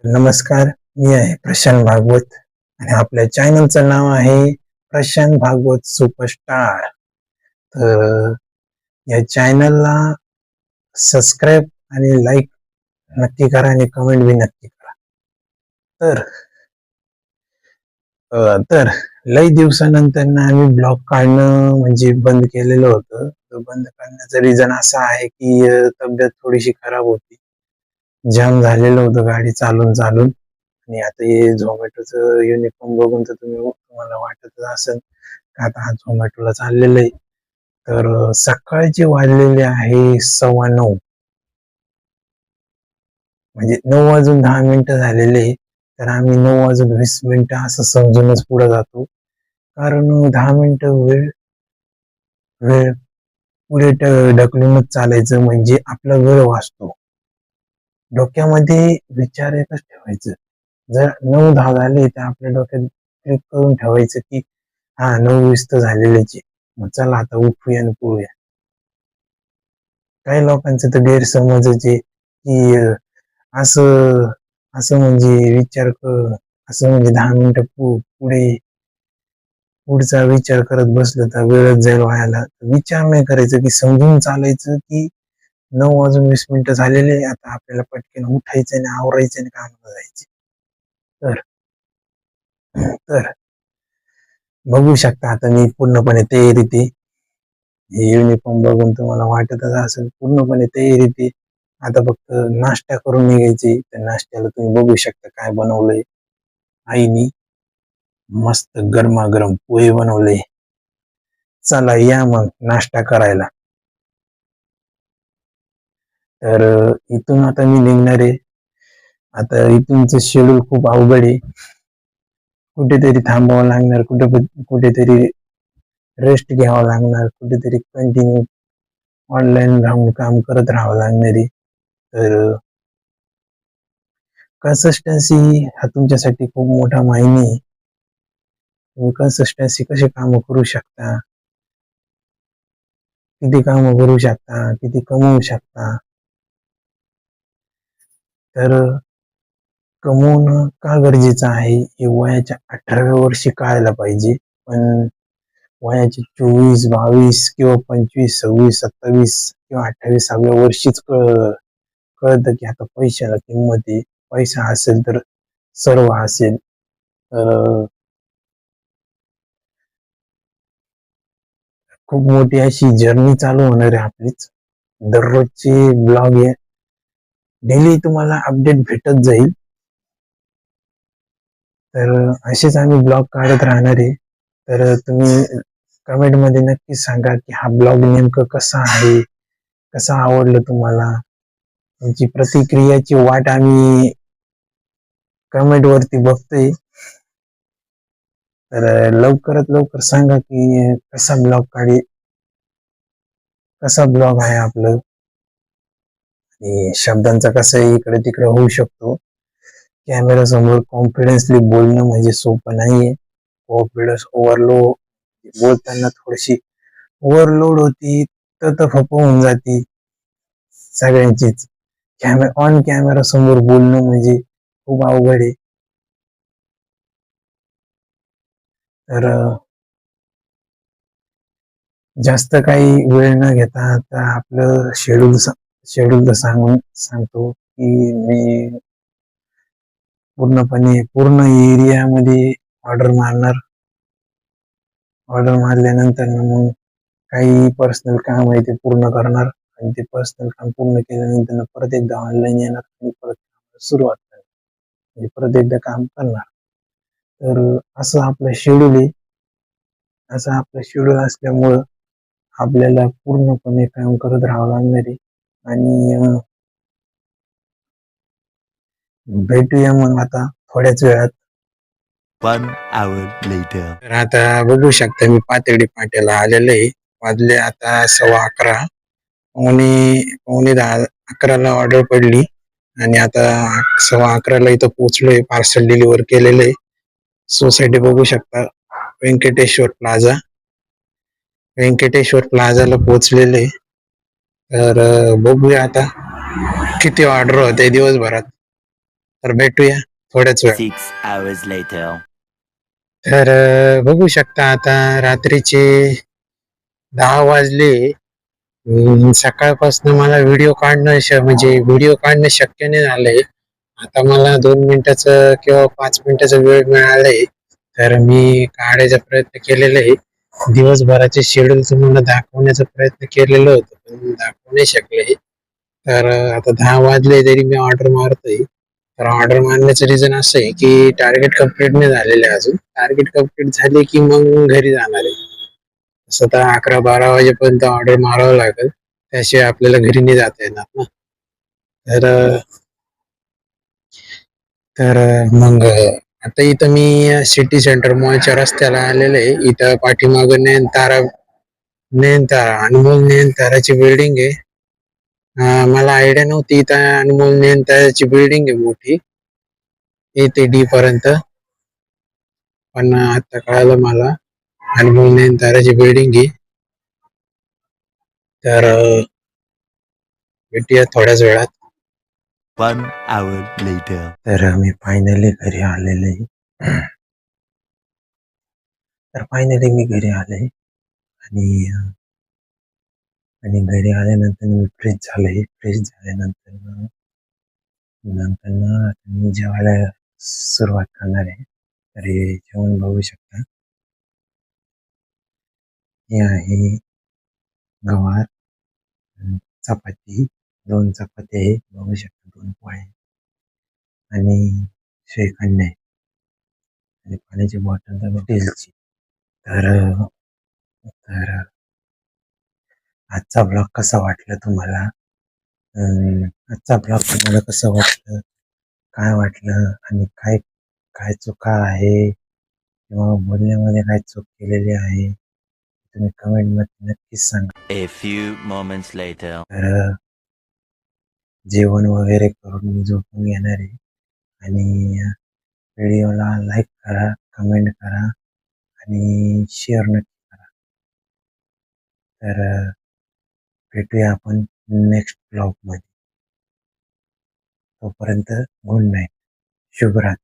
नमस्कार, मी आहे प्रशांत भागवत आणि आपल्या चॅनलचं नाव आहे प्रशांत भागवत सुपरस्टार. तर या चॅनलला सबस्क्राईब आणि लाईक नक्की करा आणि कमेंट बी नक्की करा. तर लई दिवसानंतर ना आम्ही ब्लॉग काढणं म्हणजे बंद केलेलं होतं. तर बंद करण्याचं रिझन असं आहे की तब्येत थोडीशी खराब होती. जाम झालेलं होतं गाडी चालून चालून. आणि आता हे झोमॅटोचं युनिफॉर्म बघून तर तुम्हाला वाटतच असेल का आता हा झोमॅटोला चाललेलं आहे. तर सकाळचे वाजलेले आहे 9:15, म्हणजे 9:10 झालेले. तर आम्ही 9:20 असं समजूनच पुढे जातो, कारण 10 मिनिटं वेळ वेळ पुढे ढकलूनच चालायचं म्हणजे आपला वेळ वाचतो. डोक्यामध्ये विचार एकच ठेवायचं, जर 9:10 झाले तर आपल्या डोक्यात क्लिक करून ठेवायचं की हा 9:20 तर झालेलेच आहे, मग चला आता उठूया आणि पळूया. काही लोकांचं तर गैरसमजच आहे की असं असं म्हणजे असं म्हणजे 10 मिनिटं पुढे पुढचा विचार करत बसलं तर वेळच जाईल वायाला. विचार नाही करायचं की समजून चालायचं की 9:20 झालेले, आता आपल्याला पटकन उठायचं आणि आवरायचं आणि कामाला जायचं. तर तर बघू शकता आता मी पूर्णपणे तयारीत आहे. हे युनिफॉर्म बघून तुम्हाला वाटतच असेल पूर्णपणे तयारीत आहे. आता फक्त नाश्ता करून निघायचे. त्या नाश्त्याला तुम्ही बघू शकता काय बनवलंय आईनी. मस्त गरमागरम पोहे बनवले. चला या मग नाश्ता करायला. तर इथून आता मी निघणार आहे. आता इथूनच शेड्यूल खूप अवघड आहे. कुठेतरी थांबावं लागणार, कुठेतरी रेस्ट घ्यावा लागणार, कुठेतरी कंटिन्यू ऑनलाईन राहून काम करत राहावं लागणार आहे. तर कन्सिस्टन्सी हा तुमच्यासाठी खूप मोठा मायने आहे. तुम्ही कन्सिस्टन्सी कशी कामं करू शकता, किती कामं करू शकता, किती कमवू शकता. तर कमवणं का गरजेचं आहे हे वयाच्या 18व्या वर्षी कळायला पाहिजे. पण वयाच्या 24, 22 किंवा 25, 26, 27 किंवा 28व्या वर्षीच कळतं की आता पैशाला किंमत आहे. पैसा असेल तर सर्व असेल. तर खूप मोठी अशी जर्नी चालू होणार आहे आपलीच. दररोजचे ब्लॉग आहे, डेली तुम्हाला अपडेट भेटत जाईल. तर असेच आम्ही ब्लॉग काढत राहणार आहे. तर तुम्ही कमेंट मध्ये नक्की सांगा की हा ब्लॉग नेमकं कसा आहे, कसा आवडलं तुम्हाला. तुमची प्रतिक्रियाची वाट आम्ही कमेंट वरती बघतोय. तर लवकरात लवकर सांगा की कसा ब्लॉग आहे आपलं. आणि शब्दांचा कसंही इकडे तिकडे होऊ शकतो. कॅमेरा समोर कॉन्फिडन्सली बोलणं म्हणजे सोपं नाहीये. कॉन्फिडन्स बोलताना थोडीशी ओव्हरलोड होती, तर होऊन जाती सगळ्यांचीच. ऑन कॅमेरा समोर बोलणं म्हणजे खूप अवघड आहे. तर जास्त काही वेळ न घेता आता आपलं शेड्यूल तर सांगतो की मी पूर्ण एरियामध्ये ऑर्डर मारणार. ऑर्डर मारल्यानंतर मग काही पर्सनल काम आहे ते पूर्ण करणार आणि ते पर्सनल काम पूर्ण केल्यानंतर परत एकदा ऑनलाईन येणार आणि परत सुरुवात करणार, म्हणजे परत एकदा काम करणार. तर असं आपलं शेड्यूल आहे. असं आपलं शेड्यूल असल्यामुळं आपल्याला पूर्णपणे काम करत राहावं लागणार आहे. आणि भेटूया मग आता थोड्याच वेळात. 1 hour later. तर आता बघू शकता मी पातळी पाट्याला आलेलो आहे. वाजले आता 11:15. पावणे 10 11ला ऑर्डर पडली आणि आता 11:15ला इथं पोहोचलोय. पार्सल डिलिव्हर केलेलं आहे. सोसायटी बघू शकता, व्यंकटेश्वर प्लाझाला पोहोचलेले आहे. तर बघूया आता किती ऑर्डर होते दिवसभरात. तर भेटूया थोड्याच वेळ. 6 hours later. तर बघू शकता आता रात्रीचे 10 वाजले. सकाळपासून मला व्हिडिओ काढणं म्हणजे व्हिडिओ काढणं शक्य नाही झालंय. आता मला 2 मिनिटाचं किंवा 5 मिनिटाचा वेळ मिळालाय, तर मी काढायचा प्रयत्न केलेला आहे. दिवसभराचे शेड्यूल तुम्हाला दाखवण्याचा प्रयत्न केलेला होता, पण दाखवू नाही शकले. तर आता 10 वाजले तरी मी ऑर्डर मारतोय. तर ऑर्डर मारण्याचं रिझन असं आहे की टार्गेट कम्प्लीट नाही झालेलं आहे अजून. टार्गेट कम्प्लीट झाले की मग घरी जाणार आहे. तसं तर 11-12 वाजेपर्यंत ऑर्डर मारावं लागेल, त्याशिवाय आपल्याला घरी नाही जाता येणार ना. तर तर मग आता इथं मी सिटी सेंटर मॉलच्या रस्त्याला आलेलो आहे. इथं पाठीमागं नयनतारा अनमोल नयनताराची बिल्डिंग आहे. मला आयडिया नव्हती इथं अनमोल नयनताराची बिल्डिंग आहे मोठी, येते डी पर्यंत. पण आता कळालं मला अनमोल नयनताराची बिल्डिंग आहे. तर भेटूया थोड्याच वेळात. 1 hour later. तर मी फायनली घरी आलेलो आहे. तर फायनली मी घरी आले आणि आणि घरी आल्यानंतर मी फ्रेश झालोय. फ्रेश झाल्यानंतर नंतर मी जेवायला सुरुवात करणार आहे. तर हे जेवण बघू शकता. हे आहे गवार, चपाती, 2 चपाती आहे बघू शकता, 2 पोळे आणि श्रीखंड आहे आणि पाण्याची बॉटल तर स्टीलची. तर तर आजचा ब्लॉग कसा वाटला तुम्हाला? आजचा ब्लॉग तुम्हाला कसं वाटलं? काय वाटलं आणि काय काय चुका आहे किंवा बोलण्यामध्ये काय चूक केलेली आहे, तुम्ही कमेंटमध्ये नक्कीच सांगा. A few moments later. तर जेवण वगैरे करून मी झोपून घेणार आहे आणि व्हिडिओला लाईक करा, कमेंट करा आणि शेअर नक्की करा. तर भेटूया आपण नेक्स्ट ब्लॉगमध्ये. तोपर्यंत गुड नाईट, शुभरात्री.